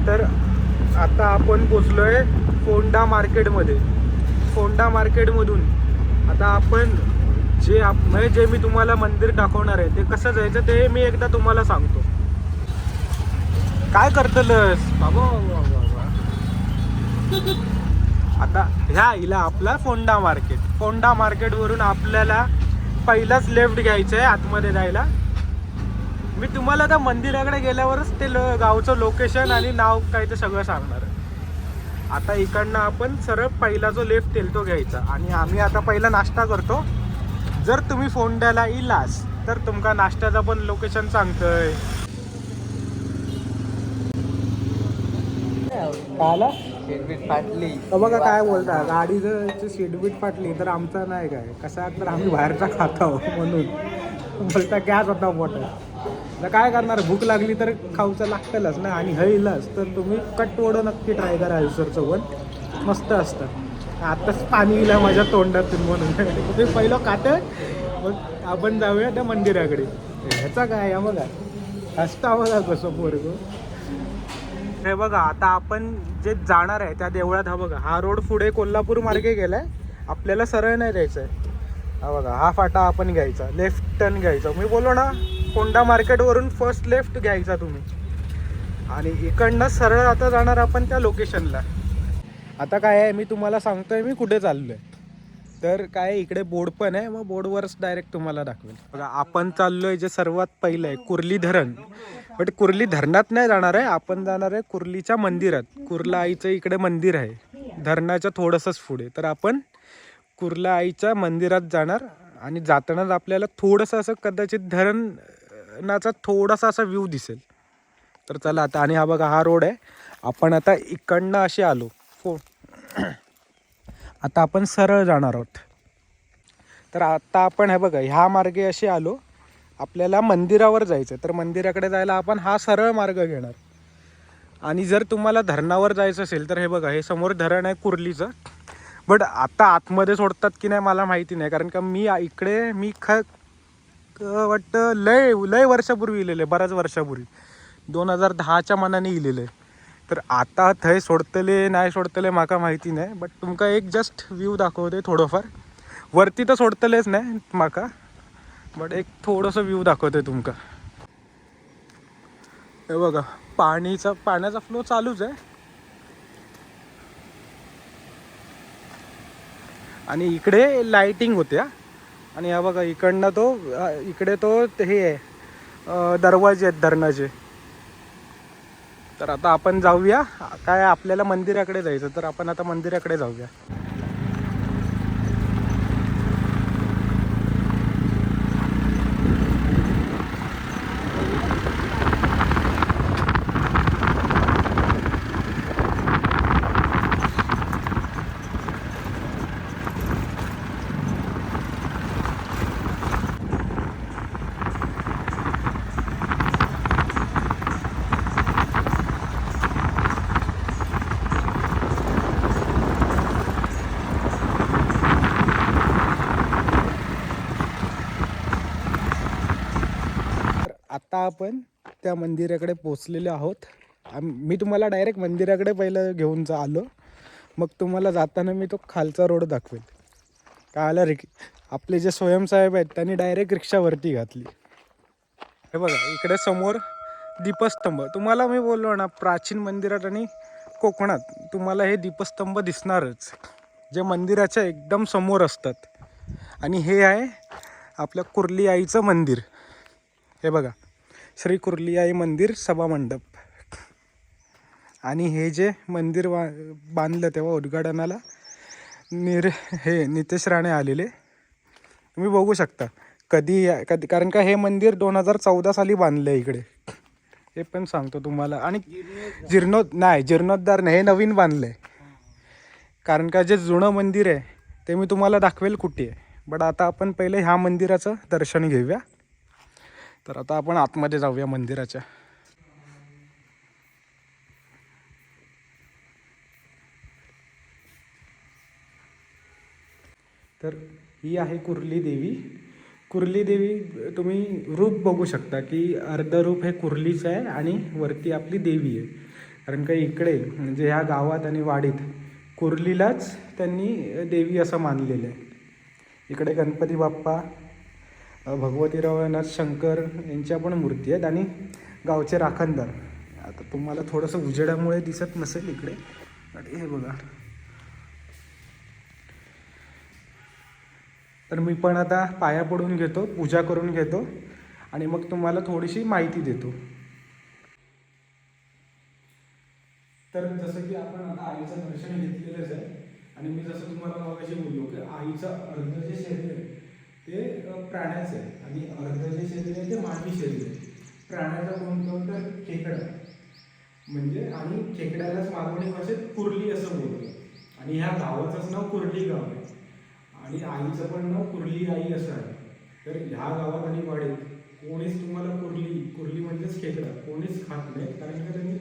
तर आता आपण पोचलोय फोंडा मार्केटमध्ये. फोंडा मार्केटमधून आता आपण जे मी तुम्हाला मंदिर दाखवणार आहे ते कसं जायचं ते मी एकदा तुम्हाला सांगतो. काय करतलस बाबा. आता ह्या इला आपला फोंडा मार्केटवरून आपल्याला पहिलाच लेफ्ट घ्यायचं आहे आतमध्ये जायला. मी तुम्हाला त्या मंदिराकडे गेल्यावरच ते गावचं लोकेशन आणि नाव काय ते सगळं सांगणार आहे. आता इकडनं आपण सरळ पहिला जो लेफ्ट येईल तो घ्यायचा आणि आम्ही आता पहिला नाश्ता करतो. जर तुम्ही फोंड्याला इलास तर तुमका नाश्त्याचं पण लोकेशन सांगतोय. काला फाटली बघा काय बोलता, गाडी जर सीटबीट फाटली तर आमचा नाही काय कसा, तर आम्ही बाहेरचा खातो म्हणून बोलता गॅस होता मोठा. तर काय करणार, भूक लागली तर खाऊचं लागतंच ना. आणि हईलाच तर तुम्ही कटवडं नक्की ट्राय करा. आयुष्याचं पण मस्त असतं. आताच पाणी गेलं माझ्या तोंडातून म्हणून तुम्ही पहिलं काटं, मग आपण जाऊया त्या मंदिराकडे. ह्याचा काय या बघा हसता बघा कसं पोरगं. हे बघा आता आपण जे जाणार आहे त्या देवळात, हा बघा हा रोड पुढे कोल्हापूर मार्गे गेलाय. आपल्याला सरळ नाही जायचं आहे. हा बघा हा फाटा आपण घ्यायचा, लेफ्ट टर्न घ्यायचा. मी बोललो ना फोंडा मार्केटवरून फर्स्ट लेफ्ट घ्यायचा तुम्ही आणि इकडनं सरळ आता जाणार आपण त्या लोकेशनला. आता काय आहे मी तुम्हाला सांगतोय मी कुठे चाललो आहे. तर काय इकडे बोर्ड पण आहे, मग बोर्डवरच डायरेक्ट तुम्हाला दाखवेल. बघा आपण चाललोय जे सर्वात पहिलं आहे कुर्ली धरण. बट कुर्ली धरणात नाही जाणार आहे, आपण जाणार आहे कुर्लीच्या मंदिरात. कुर्ला आईचं इकडे मंदिर आहे धरणाच्या थोडंसंच पुढे. तर आपण कुर्ला आईच्या मंदिरात जाणार आणि जातानाच आपल्याला थोडंसं असं कदाचित धरणाचा थोडासा असा व्ह्यू दिसेल. तर चला आता, आणि हा बघा हा रोड आहे. आपण आता इकडनं असे आलो आता आपण सरळ जाणार आहोत. तर आता आपण हे बघा ह्या मार्गे असे आलो, आपल्याला मंदिरावर जायचं. तर मंदिराकडे जायला आपण हा सरळ मार्ग घेणार. आणि जर तुम्हाला धरणावर जायचं असेल तर हे बघा हे समोर धरण आहे कुर्लीचं. बट आता आतमध्ये सोडतात की नाही मला माहिती नाही, कारण का मी इकडे वाटतं लय वर्षापूर्वी इलेलं आहे, बऱ्याच वर्षापूर्वी 2010च्या मनाने इलेलं आहे. तर आता थंय सोडतले नाही सोडतले माका माहिती नाही. बट तुमका एक जस्ट व्ह्यू दाखवते थोडंफार. वरती तर सोडतलेच नाही माका, बट एक थोडंसं व्ह्यू दाखवते तुमका. हे बघा पाण्याचा फ्लो चालूच आहे. आणि इकडे लाइटिंग होत्या. आणि हा बघा इकडे तो हे आहे दरवाजे आहेत धरणाचे. तर आता आपण जाऊया, काय आपल्याला मंदिराकडे जायचं तर आपण आता मंदिराकडे जाऊया. आता आपण त्या मंदिराकडे पोचलेलो आहोत. मी तुम्हाला डायरेक्ट मंदिराकडे पहिलं घेऊन आलो, मग तुम्हाला जाताना मी तो खालचा रोड दाखवेल. काय आला आपले जे स्वयंसाहेब आहेत त्यांनी डायरेक्ट रिक्षावरती घातली. हे बघा इकडे समोर दीपस्तंभ. तुम्हाला मी बोललो ना प्राचीन मंदिरात आणि कोकणात तुम्हाला हे दीपस्तंभ दिसणारच, जे मंदिराच्या एकदम समोर असतात. आणि हे आहे आपल्या कुर्ली आईचं मंदिर. हे बघा श्री कुर्ली आई मंदिर सभामंडप. आणि हे जे मंदिर बांधलं तेव्हा उद्घाटनाला नितेश राणे आलेले. तुम्ही बघू शकता कधी, कारण का हे मंदिर 2014 साली बांधलं आहे इकडे, हे पण सांगतो तुम्हाला. आणि जीर्णोद्धार नाही, हे नवीन बांधलं आहे. कारण का जे जुनं मंदिर आहे ते मी तुम्हाला दाखवेल कुठे आहे. बट आता आपण पहिले ह्या मंदिराचं दर्शन घेऊया. तर आता आपण आतमध्ये जाऊया मंदिराच्या. तर ही आहे कुर्ली देवी. कुर्ली देवी तुम्ही रूप बघू शकता की अर्ध रूप हे कुर्लीचं आहे आणि वरती आपली देवी आहे. कारण का इकडे म्हणजे ह्या गावात आणि वाडीत कुर्लीलाच त्यांनी देवी असं मानलेलं आहे. इकडे गणपती बाप्पा, भगवतीराव शंकर यांच्या पण मूर्ती आहेत आणि गावचे राखणदार. आता तुम्हाला थोडंसं उजेडामुळे दिसत नसेल इकडे, आणि हे बघा. तर मी पण आता पाया पडून घेतो, पूजा करून घेतो आणि मग तुम्हाला थोडीशी माहिती देतो. तर जसं की आपण आता आईचं दर्शन घेतलेलंच आहे आणि मी जसं तुम्हाला मगाशी बोललो की आईचं अर्ध जे शरीर आहे ते प्राण्याचं आहे आणि अर्ध जे शरीर आहे ते मानवी शरीर आहे. प्राण्याचं कोणतं तर खेकडा म्हणजे, आणि खेकड्यालाच मालवणी भाषेत कुर्ली असं बोलतो आणि ह्या गावाचंच नाव कुर्ली गाव आहे आणि आईचं पण नाव कुर्ली आई असं आहे. तर ह्या गावात आणि वाडीत कोणीच तुम्हाला कुर्ली म्हणजेच खेकडा कोणीच खात नाही, कारण का त्यांनी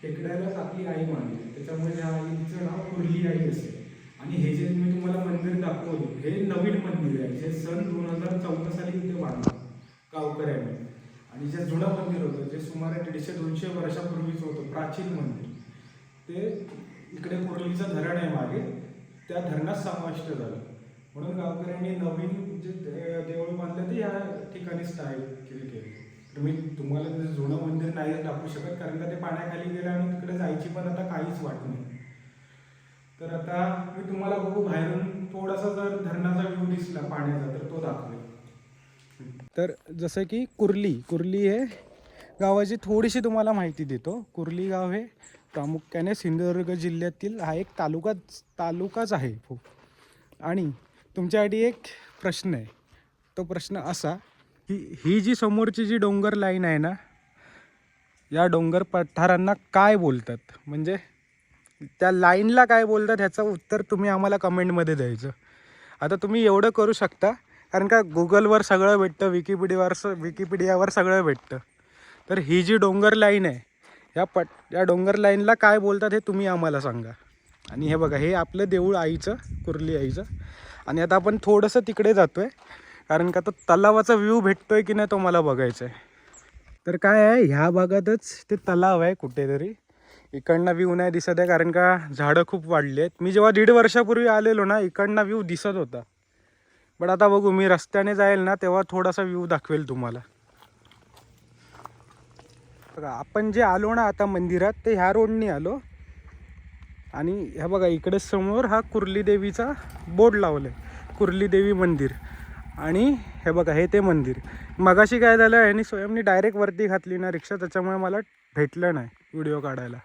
खेकड्यालाच आपली आई मानली, त्याच्यामुळे ह्या आईचं नाव कुर्ली आई असेल. आणि हे जे मी तुम्हाला मंदिर दाखवलं हे नवीन मंदिर आहे, जे सन 2014 साली इथे बांधलं गावकऱ्यांनी. आणि जे जुनं मंदिर होतं जे सुमारे 150-200 वर्षापूर्वीच होतं प्राचीन मंदिर, ते इकडे कुर्लीचं धरण आहे मागे, त्या धरणात समाविष्ट झालं. म्हणून गावकऱ्यांनी नवीन जे देऊळ बांधलं ते या ठिकाणी स्थायिक केले. तर मी तुम्हाला ते जुनं मंदिर नाही दाखवू शकत, कारण का ते पाण्याखाली गेलं आणि तिकडे जायची पण आता काहीच वाट नाही. तर आता मी तुम्हाला बघू बाहेरून थोडासा जर धरणाचा व्ह्यू दिसला पाण्याचा तर तो दाखवेल. तर जसं की कुर्ली हे गावाची थोडीशी तुम्हाला माहिती देतो. कुर्ली गाव हे प्रामुख्याने सिंधुदुर्ग जिल्ह्यातील हा एक तालुकाच आहे. आणि तुमच्यासाठी एक प्रश्न आहे. तो प्रश्न असा की ही जी समोरची जी डोंगर लाईन आहे ना, या डोंगर पठारांना काय बोलतात, म्हणजे त्या लाईनला काय बोलतात ह्याचं उत्तर तुम्ही आम्हाला कमेंटमध्ये द्यायचं. आता तुम्ही एवढं करू शकता, कारण का गुगलवर सगळं भेटतं, विकिपीडियावर सगळं भेटतं. तर ही जी डोंगर लाईन आहे या डोंगर लाईनला काय बोलतात हे तुम्ही आम्हाला सांगा. आणि हे बघा, हे आपलं देऊळ आईचं, कुर्ली आईचं. आणि आता आपण थोडंसं तिकडे जातो आहे, कारण का तो तलावाचा व्ह्यू भेटतोय की नाही तो मला बघायचा आहे. तर काय आहे, ह्या भागातच ते तलाव आहे कुठेतरी. इकडनं व्ह्यू नाही दिसत आहे कारण का झाडं खूप वाढली आहेत. मी जेव्हा 1.5 वर्षापूर्वी आलेलो ना, इकडनं व्ह्यू दिसत होता. पण आता बघू, मी रस्त्याने जाईल ना तेव्हा थोडासा व्ह्यू दाखवेल तुम्हाला. बघा, आपण जे आलो ना आता मंदिरात, ते ह्या रोडनी आलो. आणि ह्या बघा, इकडे समोर हा कुर्ली देवीचा बोर्ड लावला आहे, कुर्ली देवी मंदिर. आणि हे बघा, हे ते मंदिर. मगाशी काय झालं, ह्यानी स्वयंनी डायरेक्ट वरती घातली ना रिक्षा, त्याच्यामुळे मला भेटलं नाही व्हिडिओ काढायला.